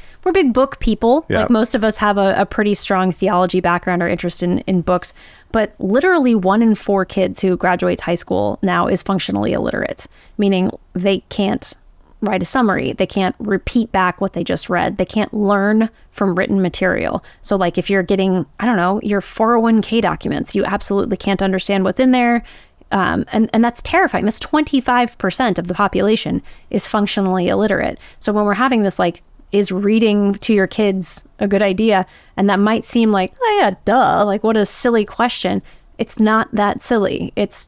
book people. Yeah. Like most of us have a pretty strong theology background or interest in books. But literally 1 in 4 kids who graduates high school now is functionally illiterate, meaning they can't write a summary. They can't repeat back what they just read. They can't learn from written material. So like if you're getting, I don't know, your 401k documents, you absolutely can't understand what's in there. And that's terrifying. That's 25% of the population is functionally illiterate. So when we're having this, like, is reading to your kids a good idea? And that might seem like, oh yeah, duh, like what a silly question. It's not that silly. It's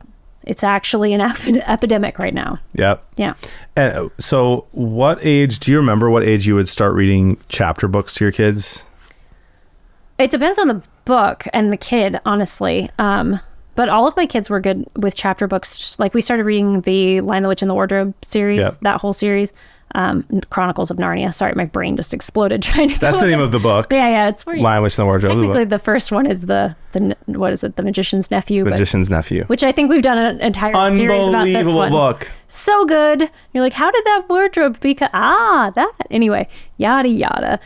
actually an epidemic right now. Yep. Yeah. And so do you remember what age you would start reading chapter books to your kids? It depends on the book and the kid, honestly. But all of my kids were good with chapter books. Like we started reading the Lion, the Witch, and the Wardrobe series, Yep. that whole series. Chronicles of Narnia. Sorry, my brain just exploded trying to. That's the name of the book. Yeah. It's where Lion, Witch, and the Wardrobe. Technically, the first one is the what is it? The Magician's Nephew. Magician's Nephew. Which I think we've done an entire series about this Unbelievable one. book. So good. You're like, how did that wardrobe become? That. Anyway, yada yada.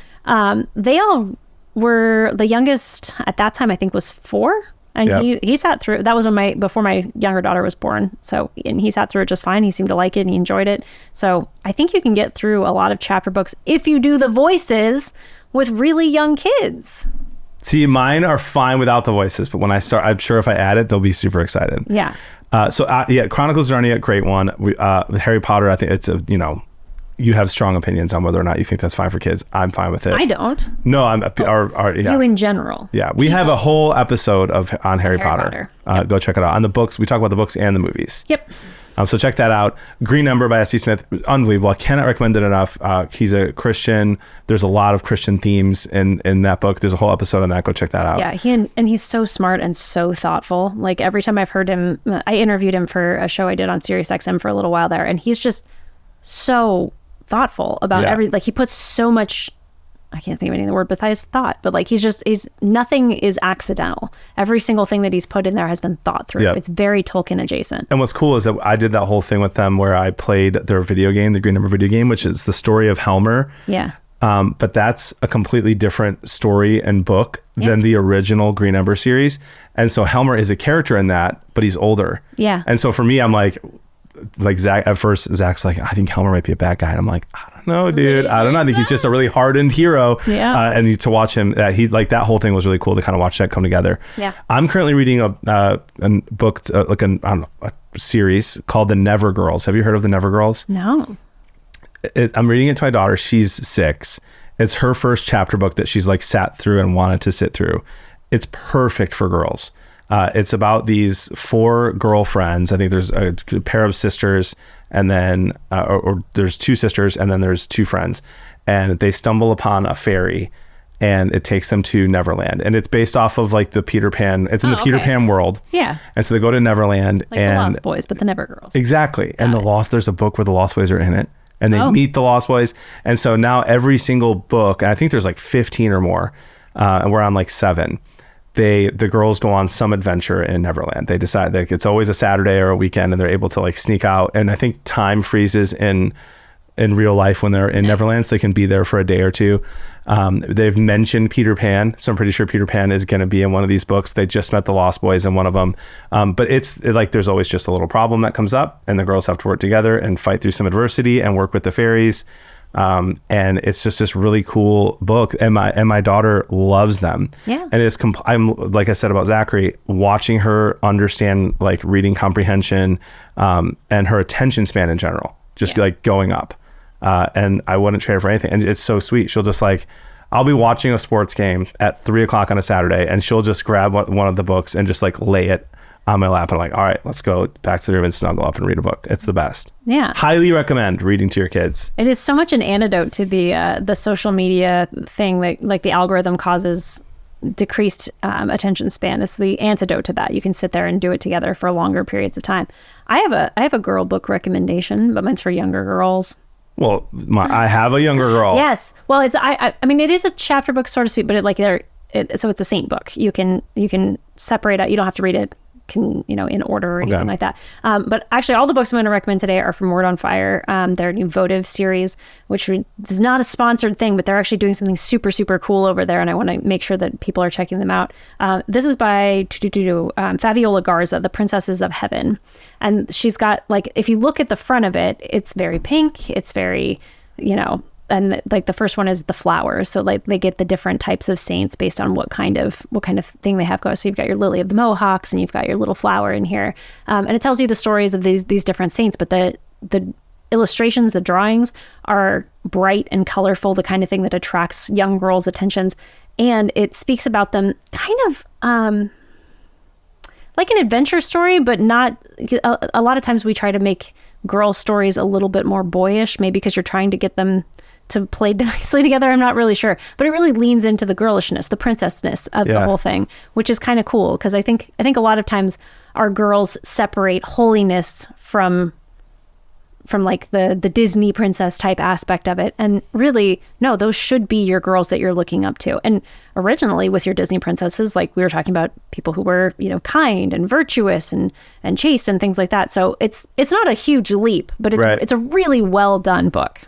They all were, the youngest at that time I think was 4. And Yep. he sat through, that was before my younger daughter was born. So, and he sat through it just fine. He seemed to like it and he enjoyed it. So I think you can get through a lot of chapter books if you do the voices with really young kids. See, mine are fine without the voices, but when I start, I'm sure if I add it, they'll be super excited. Yeah. Chronicles of Narnia, great one. Harry Potter, I think it's you have strong opinions on whether or not you think that's fine for kids. I'm fine with it. I don't. No, You in general. Yeah, we have a whole episode on Harry Potter. Yep. Go check it out. On the books, we talk about the books and the movies. Yep. So check that out. Green Ember by S.C. Smith, unbelievable. I cannot recommend it enough. He's a Christian. There's a lot of Christian themes in that book. There's a whole episode on that. Go check that out. Yeah, and he's so smart and so thoughtful. Like every time I've heard him, I interviewed him for a show I did on SiriusXM for a little while there, and he's just so thoughtful about like he puts so much, I can't think of any of the word besides thought, but like he's nothing is accidental. Every single thing that he's put in there has been thought through. It's very Tolkien adjacent. And what's cool is that I did that whole thing with them where I played their video game, the Green Ember video game, which is the story of Helmer. Yeah. But that's a completely different story and book than the original Green Ember series. And so Helmer is a character in that, but he's older. Yeah. And so for me, I'm like Zach, at first Zach's like, I think Helmer might be a bad guy. And I'm like, I don't know, dude. I don't know. I think he's just a really hardened hero. Yeah. And to watch him, that whole thing was really cool to kind of watch that come together. Yeah. I'm currently reading a book, a series called The Never Girls. Have you heard of The Never Girls? No. I'm reading it to my daughter. She's 6. It's her first chapter book that she's like sat through and wanted to sit through. It's perfect for girls. It's about these 4 girlfriends. I think there's a pair of sisters, and then or there's 2 sisters, and then there's 2 friends, and they stumble upon a fairy, and it takes them to Neverland. And it's based off of like the Peter Pan. It's in the Peter Pan world. Yeah. And so they go to Neverland, Like the Lost Boys, but the Never Girls. Exactly. And there's a book where the Lost Boys are in it. And they meet the Lost Boys. And so now every single book, and I think there's like 15 or more, and we're on like 7. The girls go on some adventure in Neverland. They decide that it's always a Saturday or a weekend, and they're able to like sneak out. And I think time freezes in real life when they're in Neverland, so they can be there for a day or 2. They've mentioned Peter Pan, so I'm pretty sure Peter Pan is going to be in one of these books. They just met the Lost Boys in one of them. But it's like there's always just a little problem that comes up, and the girls have to work together and fight through some adversity and work with the fairies. And it's just this really cool book, and my daughter loves them. Yeah. And it's I'm like I said about Zachary, watching her understand like reading comprehension, and her attention span in general, just like going up. And I wouldn't trade her for anything. And it's so sweet. She'll just like, I'll be watching a sports game at 3:00 on a Saturday, and she'll just grab one of the books and just like lay it on my lap and I'm like, all right, let's go back to the room and snuggle up and read a book. It's the best. Yeah. Highly recommend reading to your kids. It is so much an antidote to the social media thing that like the algorithm causes decreased attention span. It's the antidote to that. You can sit there and do it together for longer periods of time. I have a girl book recommendation, but mine's for younger girls. Well, I have a younger girl. Yes. Well, it's I mean it is a chapter book, so to speak, but so it's a saint book. You can separate out. You don't have to read it in order or anything like that. But actually, all the books I'm going to recommend today are from Word on Fire. Their new votive series, which is not a sponsored thing, but they're actually doing something super, super cool over there, and I want to make sure that people are checking them out. This is by Fabiola Garza, The Princesses of Heaven. And she's got, like, if you look at the front of it, it's very pink. It's very, and like the first one is the flowers, so like they get the different types of saints based on what kind of thing they have going. So you've got your Lily of the Mohawks and you've got your little flower in here, and it tells you the stories of these different saints. But the illustrations, the drawings are bright and colorful, the kind of thing that attracts young girls' attentions, and it speaks about them kind of like an adventure story, but not. A lot of times we try to make girl stories a little bit more boyish, maybe because you're trying to get them to play nicely together. I'm not really sure, but it really leans into the girlishness, the princessness of the whole thing, which is kind of cool. Cause I think a lot of times our girls separate holiness from like the Disney princess type aspect of it. And really, no, those should be your girls that you're looking up to. And originally with your Disney princesses, like we were talking about people who were, kind and virtuous and chaste and things like that. So it's not a huge leap, but it's a really well done book.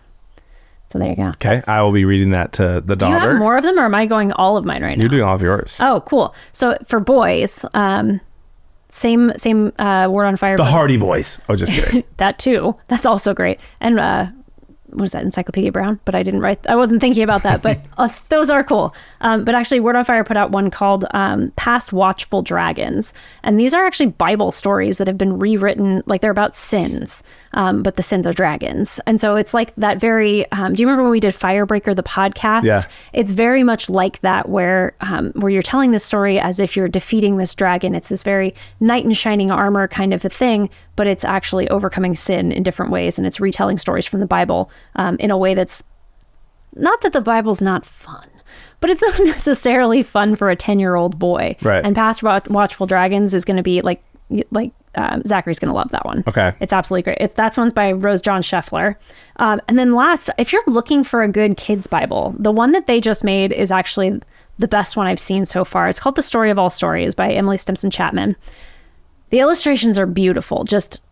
So there you go. Okay. I will be reading that to the daughter. Do you have more of them, or am I going all of mine right now? You're doing all of yours. Oh, cool. So for boys, same Word on Fire. The Hardy Boys. Oh, just kidding. That too. That's also great. And what is that, Encyclopedia Brown? But I wasn't thinking about that, but those are cool. But actually Word on Fire put out one called Past Watchful Dragons. And these are actually Bible stories that have been rewritten, like they're about sins, but the sins are dragons. And so it's like that very, do you remember when we did Firebreaker, the podcast? Yeah. It's very much like that where you're telling this story as if you're defeating this dragon. It's this very knight in shining armor kind of a thing, but it's actually overcoming sin in different ways. And it's retelling stories from the Bible in a way that's not that the Bible's not fun, but it's not necessarily fun for a 10-year-old boy. Right. And Past Watchful Dragons is going to be like Zachary's going to love that one. Okay. It's absolutely great. That one's by Rose John Scheffler. And then last, if you're looking for a good kids Bible, the one that they just made is actually the best one I've seen so far. It's called The Story of All Stories by Emily Stimson Chapman. The illustrations are beautiful, just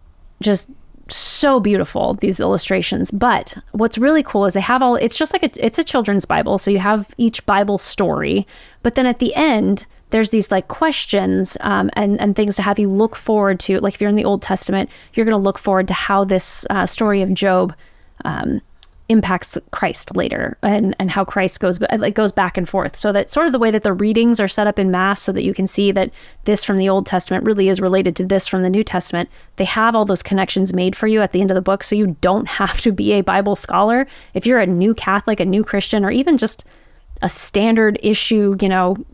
so beautiful, these illustrations. But what's really cool is they have it's just like it's a children's Bible. So you have each Bible story, but then at the end, there's these like questions and things to have you look forward to. Like if you're in the Old Testament, you're going to look forward to how this story of Job impacts Christ later, and how Christ goes back and forth. So that sort of the way that the readings are set up in mass, so that you can see that this from the Old Testament really is related to this from the New Testament. They have all those connections made for you at the end of the book, so you don't have to be a Bible scholar. If you're a new Catholic, a new Christian, or even just a standard issue,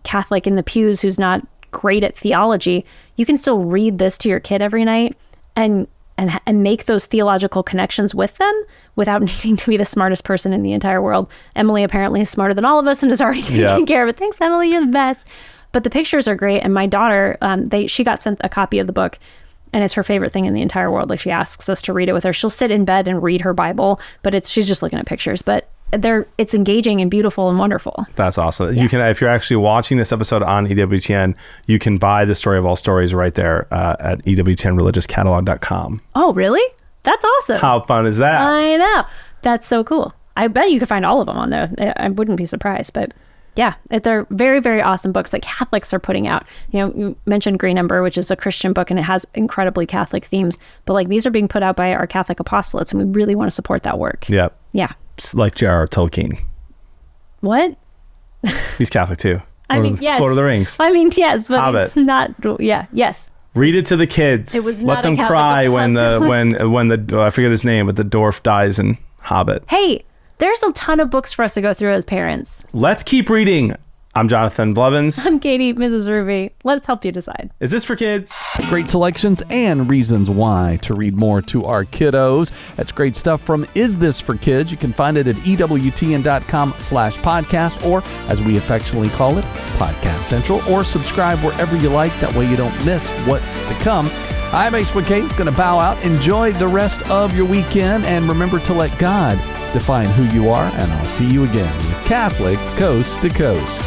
Catholic in the pews who's not great at theology, you can still read this to your kid every night and make those theological connections with them without needing to be the smartest person in the entire world. Emily apparently is smarter than all of us and is already taking care of it. Thanks, Emily. You're the best. But the pictures are great. And my daughter, she got sent a copy of the book, and it's her favorite thing in the entire world. Like, she asks us to read it with her. She'll sit in bed and read her Bible, but she's just looking at pictures. But it's engaging and beautiful and wonderful. That's awesome. Yeah. You can, if you're actually watching this episode on EWTN, you can buy The Story of All Stories right there at EWTNreligiouscatalog.com. Oh, really? That's awesome. How fun is that? I know. That's so cool. I bet you could find all of them on there. I wouldn't be surprised, but yeah, they're very, very awesome books that Catholics are putting out. You mentioned Green Ember, which is a Christian book, and it has incredibly Catholic themes, but like these are being put out by our Catholic apostolates, and we really want to support that work. Yep. Yeah. It's like J.R.R. Tolkien. What? He's Catholic too. Yes. Lord of the Rings. Yes, but Hobbit. It's not. Yeah. Yes. Read it to the kids. It was Let not them cry when the I forget his name, but the dwarf dies in Hobbit. Hey, there's a ton of books for us to go through as parents. Let's keep reading I'm Jonathan Blevins. I'm Katie, Mrs. Ruby. Let's help you decide. Is this for kids? Great selections and reasons why to read more to our kiddos. That's great stuff from Is This for Kids? You can find it at EWTN.com/podcast, or as we affectionately call it, Podcast Central, or subscribe wherever you like. That way you don't miss what's to come. I'm Ace McKay. Going to bow out. Enjoy the rest of your weekend, and remember to let God define who you are, and I'll see you again with Catholics Coast to Coast.